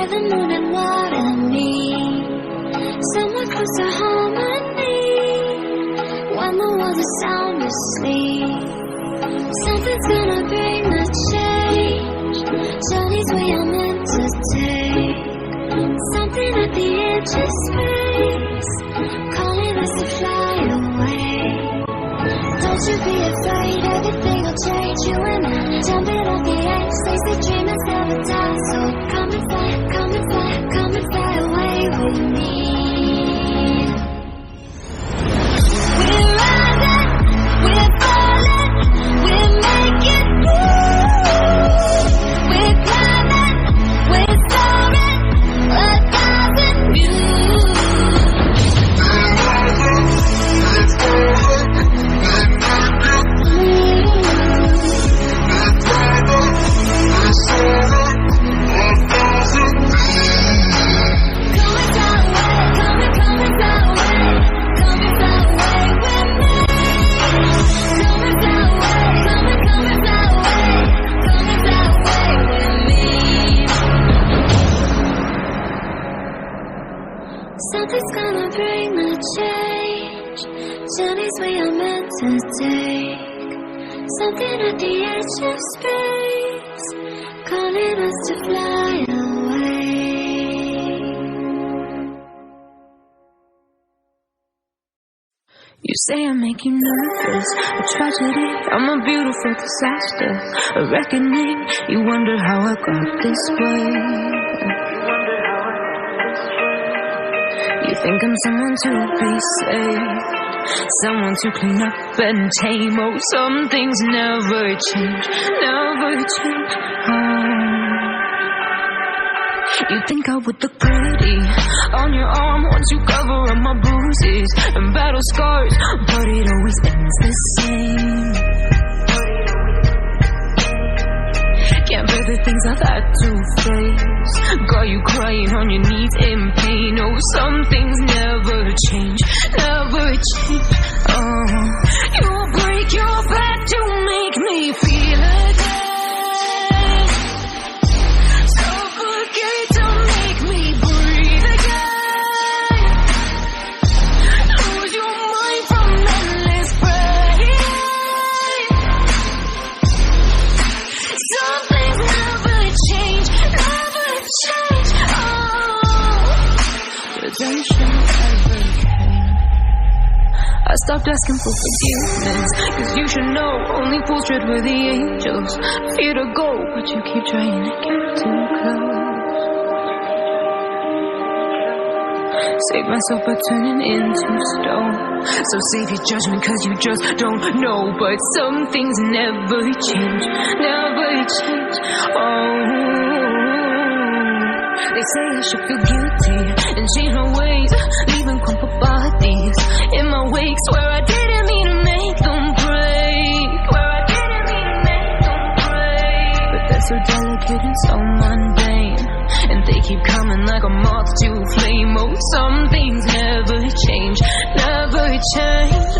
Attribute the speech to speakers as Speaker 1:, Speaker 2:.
Speaker 1: with the moon and water me, somewhere close to harmony. When the world is sound asleep, something's gonna bring the change. Journeys we are meant to take, something at the edge of space, calling us to fly away. Don't you be afraid, everything will change. You and I, jumping off the edge. They say dreamers never die, so come and fly, come and fly, come and fly away with me. We're rising, we're falling, we're making moves. We're climbing, we're soaring, 1,000 views. Something's gonna bring the change. Journeys we are meant to take, something at the edge of space, calling us to fly away.
Speaker 2: You say I make you nervous, a tragedy, I'm a beautiful disaster, a reckoning. You wonder how I got this way. You think I'm someone to be saved, someone to clean up and tame. Oh, some things never change, never change. Oh. You think I would look pretty on your arm once you cover up my bruises and battle scars, but it always ends the same. Can't bear the things I've had to face, got you crying on your knees in pain. Oh, some things never change, never change. Oh, you'll break your back to make me feel again, suffocate to make me breathe again, lose your mind from endless pain. Something never change, never change. Oh, redemption ever came. I stopped asking for forgiveness, 'cause you should know only fools tread where the angels fear to go, but you keep trying to get too close. Save myself by turning into stone, so save your judgment 'cause you just don't know. But some things never change, never change. Oh, they say I should feel guilty and change my ways, leaving crumpled bodies in my wake. Swear I didn't mean to make them break, swear I didn't mean to make them break. But they're so delicate and so mundane, and they keep coming like a moth to flame. Oh, some things never change, never change.